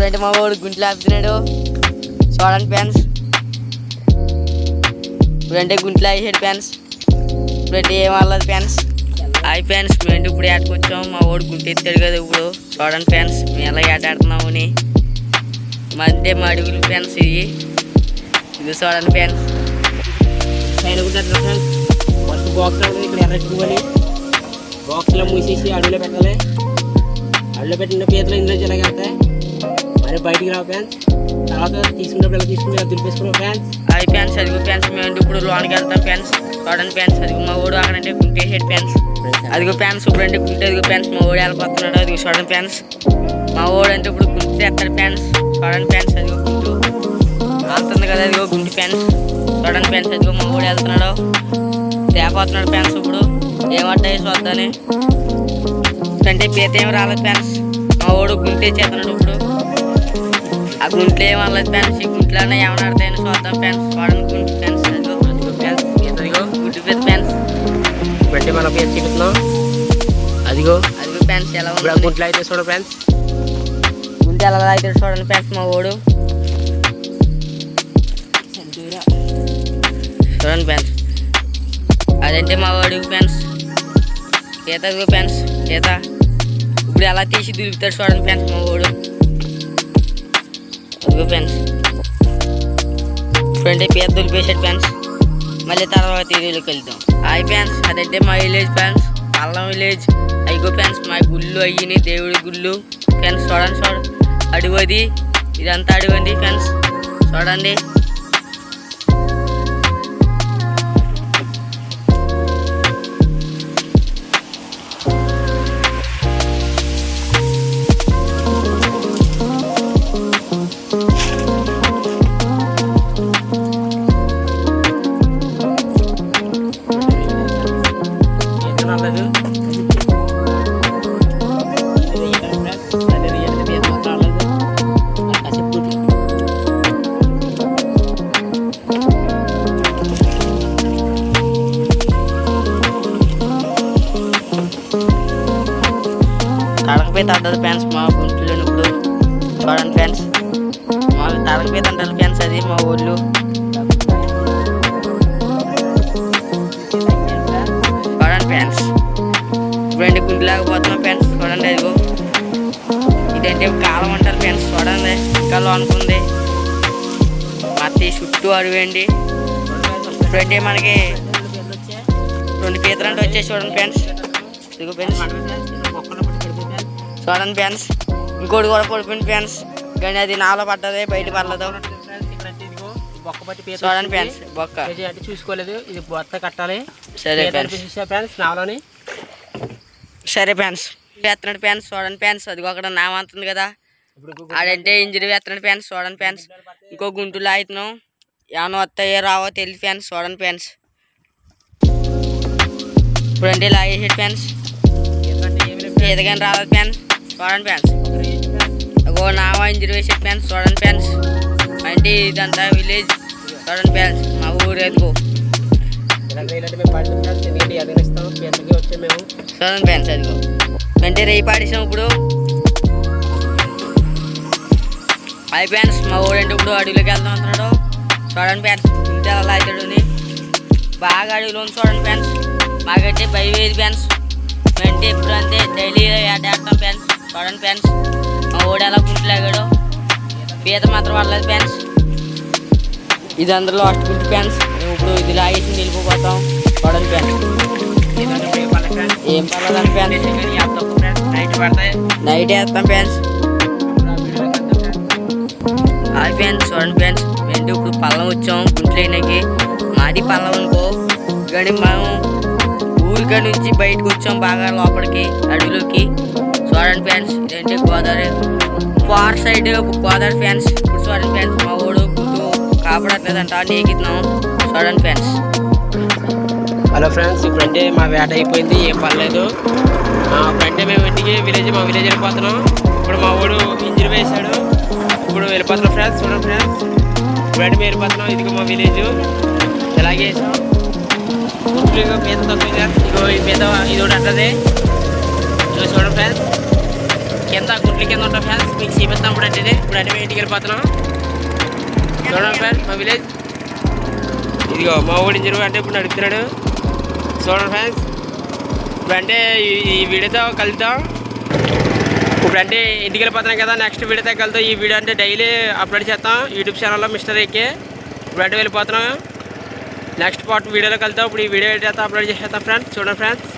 ఇప్పుడంటే మా వాడు గుంట్లు ఆపుతున్నాడు చూడండి ఫ్యాన్స్. ఇప్పుడంటే గుంట్లు వేసాడు ఫ్యాన్స్. ఇప్పుడంటే ఏం అవ్వలేదు ఫ్యాన్స్. హాయ్ ఫ్యాన్స్, మేము ఇప్పుడు ఏటకొచ్చాము. మా వాడు గుంటు ఎత్తాడు కదా ఇప్పుడు చూడండి ఫ్యాన్స్ మేము ఎలా ఏటాడుతున్నాము అని. మధ్య మా అడుగులు ఫ్యాన్స్ ఇది చూడండి ఫ్యాన్స్. ఫస్ట్ బాక్స్ ఇక్కడ ఎర్రట్టుకోవాలి. బాక్స్లో మూసేసి అడుగులో పెట్టాలి. అడుగులో పెట్టిన పీతలు ఇందులో జరగతాయి మరి బయటికి రావు ఫ్యాన్స్. తర్వాత తీసుకున్నప్పుడు ఎలా తీసుకుని దులిపేసుకున్నాం ఫ్యాన్స్. హాయ్ ఫ్యాన్స్, అదిగో ఫ్యాన్స్ మేము ఇప్పుడు లోనికి వెళ్తాం ఫ్యాన్స్. చూడండి ఫ్యాన్స్, అదిగో మా వాడు అక్కడంటే గుంటు వేసాడు ఫ్యాన్స్. అదిగో ఫ్యాన్స్ ఇప్పుడంటే గుంటు అదిగో ఫ్యాన్స్ మా వాడు వెళ్ళిపోతున్నాడు. అదిగో చూడండి ఫ్యాన్స్, మా వాడు అంటే ఇప్పుడు గుంటు ఎత్తాడు ఫ్యాన్స్. చూడండి ఫ్యాన్స్, అదిగో గుంటు వెళ్తుంది కదా అదిగో గుంటు ఫ్యాన్స్. చూడండి ఫ్యాన్స్, అదిగో మా వాడు వెళ్తున్నాడు తేపోతున్నాడు ఫ్యాన్స్. ఇప్పుడు ఏమంటాయి చూద్దాని అంటే పీత ఏమి రాలేదు ఫ్యాన్స్. మా వాడు గుంటే చేస్తున్నాడు ఇప్పుడు. ఆ గుంట్లో ఏం అనలేదు ఫ్యాన్స్. ఈ గుంట్లోనే ఏమైనా ఆడతాయని చూద్దాం ఫ్యాన్స్. చూడండి గుంటు ఫ్యాన్స్, అదిగో ఫ్యాన్స్ అదిగో గుంటు పీత ఫ్యాన్స్. ఇప్పుడంటే మన పీత చూపుతున్నాం. అదిగో అదిగో ఫ్యాన్స్ ఎలా ఉంది గుంట్లో అయితే చూడ ఫ్యాన్స్. గుంట ఎలా అయితే చూడండి ఫ్యాన్స్. మా వాడు చూడండి ఫ్యాన్స్, అదంటే మా వాడు ఫ్యాన్స్. పీత అదిగో ఫ్యాన్స్ పీత ఇప్పుడు ఎలా తీసి దులుపుతాడు చూడండి ఫ్యాన్స్ మా వాడు. అదిగో ఫ్యాన్స్ ఇప్పుడంటే పీత దులిపేసాడు ఫ్యాన్స్. మళ్ళీ తర్వాత వీడియోలోకి వెళ్తాం. హాయ్ ఫ్యాన్స్, అదంటే మా విలేజ్ ఫ్యాన్స్, పల్లం విలేజ్. అయ్యో ఫ్యాన్స్ మా గుళ్ళు అయ్యి దేవుడి గుళ్ళు ఫ్యాన్స్. చూడండి అడుగుది ఇదంతా అడుగుంది ఫ్యాన్స్. చూడండి తడకపోతే అంటారు ఫ్యాన్స్ మా గుంట్లో ఇప్పుడు. చూడండి ఫ్యాన్స్ మా తడకపోతే అంటారు ఫ్యాన్స్ అది మా ఊళ్ళో. చూడండి ఫ్యాన్స్ ఇప్పుడంటే గుంటులాకపోతున్నాం ఫ్యాన్స్. చూడండి అదిగో ఇదంటే కాలం అంటారు ఫ్యాన్స్. చూడండి ఇంకా అనుకుంది మట్టి చుట్టూ అడుగండి. ఇప్పుడంటే మనకి 2 పీతలు అంటే వచ్చేసి చూడండి ఫ్యాన్స్. ఇదిగో ఫ్యాన్స్ చూడండి ఫ్యాన్స్ ఇంకోటి కూడా పడిపోయింది ఫ్యాన్స్. కానీ అది నాలో పడ్డది బయట పడలేదు. చూడండి ఫ్యాన్స్ బొక్క అంటే చూసుకోలేదు. ఇది బొత్త కట్టాలి. సరే ఫ్యాన్స్ నాలోని సరే ఫ్యాన్స్ వేస్తున్నాడు ఫ్యాన్స్. చూడండి ఫ్యాన్స్ అదిగో అక్కడ నామంతుంది కదా ఆడంటే ఇంజరీ వేస్తున్నాడు ఫ్యాన్స్. చూడండి ఫ్యాన్స్ ఇంకో గుంటులో అవుతున్నాం. ఏమన్నా వస్తాయో రావో తెలియదు ఫ్యాన్స్. చూడండి ఫ్యాన్స్ ఇప్పుడంటే ఇలా వేసాడు ఫ్యాన్స్. ఏదైనా రాలేదు ఫ్యాన్స్. చూడండి ఫ్యాన్స్ అగో నావా ఇంజరీ వేసాడు ఫ్యాన్స్. చూడండి ఫ్యాన్స్ అంటే ఇదంతా విలేజ్. చూడండి ఫ్యాన్స్ మా ఊరు ఎదుగు. చూడండి ఫ్యాన్స్ అదిగో అంటే రేయి పాడేసాం ఇప్పుడు. హాయ్ ఫ్యాన్స్ మా ఊరు అంటే ఇప్పుడు అడవిలోకి వెళ్తాం అంటున్నాడు. చూడండి ఫ్యాన్స్ ఇంటి అలా అవుతాడు అని బాగా అడవిలో ఉంది. చూడండి ఫ్యాన్స్ మాకైతే భయం వేది ఫ్యాన్స్. అంటే ఇప్పుడు అంతే డైలీ ఆడేస్తాం ఫ్యాన్స్. చూడండి ఫ్యాన్స్ మా ఊడు ఎలా గుంటు లాగాడు. పీత మాత్రం పడలేదు ఫ్యాన్స్. ఇది అందరూ లాస్ట్ గుంటు ఫ్యాన్స్. మేము ఇప్పుడు ఇది లాగేసి వెళ్ళిపోతాం. చూడండి ఫ్యాన్స్ ఏం పర్లేదండి ఫ్యాన్స్. నైట్ వేస్తాం ఫ్యాన్స్. హాయ్ ఫ్యాన్స్ చూడండి ఫ్యాన్స్ మేము ఇప్పుడు పల్లం వచ్చాం గుంట్లు అయినాకి. మాది పల్లం అనుకో కానీ మేము ఊరికా నుంచి బయటకు వచ్చాం బాగా లోపలికి అడవిలోకి. చూడండి ఫ్యాన్స్ ఇదంటే Godavari far side Godavari fans. ఇప్పుడు చూడండి ఫ్యాన్స్ మా ఊడు గుంటు కాపాడట్లేదంట నీకుతున్నాం. చూడండి ఫ్యాన్స్. హలో ఫ్రెండ్స్ ఇప్పుడంటే మా వేట అయిపోయింది. ఏం పర్లేదు. ఇప్పుడంటే మేము ఇంటికి మా విలేజ్ వెళ్ళిపోతున్నాం. ఇప్పుడు మా ఊడు ఇంజరీ వేసాడు. ఇప్పుడు వెళ్ళిపోతున్నాం ఫ్రెండ్స్. చూడండి ఫ్రెండ్స్ ఇప్పుడంటే మేము వెళ్ళిపోతున్నాం. ఇదిగో మా విలేజ్ ఎలాగే వేసాం. గుంట్లో పీత తక్కువ. ఇదిగో ఈ పీత ఇది ఒకటి అంటది. ఇదిగో చూడండి ఫ్రెండ్స్ కింద గుడ్ల కింద ఉంటాం ఫ్రెండ్స్. మీకు చూపిస్తాం ఇప్పుడు అంటే మేము ఇంటికి వెళ్ళిపోతున్నాం. చూడండి ఫ్రెండ్స్ మా విలేజ్. ఇదిగో మా ఊడి ఇంజరు అంటే ఇప్పుడు నడుపుతున్నాడు. చూడండి ఫ్రెండ్స్. ఇప్పుడంటే ఈ వీడియోతో కలుద్దాం. ఇప్పుడంటే ఇంటికి వెళ్ళిపోతున్నాం కదా, నెక్స్ట్ వీడియోతో కలుద్దాం. ఈ వీడియో అంటే డైలీ అప్లోడ్ చేస్తాం యూట్యూబ్ ఛానల్లో మిస్టర్ ఏకే. ఇప్పుడంటే వెళ్ళిపోతున్నాం, నెక్స్ట్ పార్ట్ వీడియోలో కలుద్దాం. ఇప్పుడు ఈ వీడియో అయితే అప్లోడ్ చేసేస్తాం ఫ్రెండ్స్. చూడండి ఫ్రెండ్స్.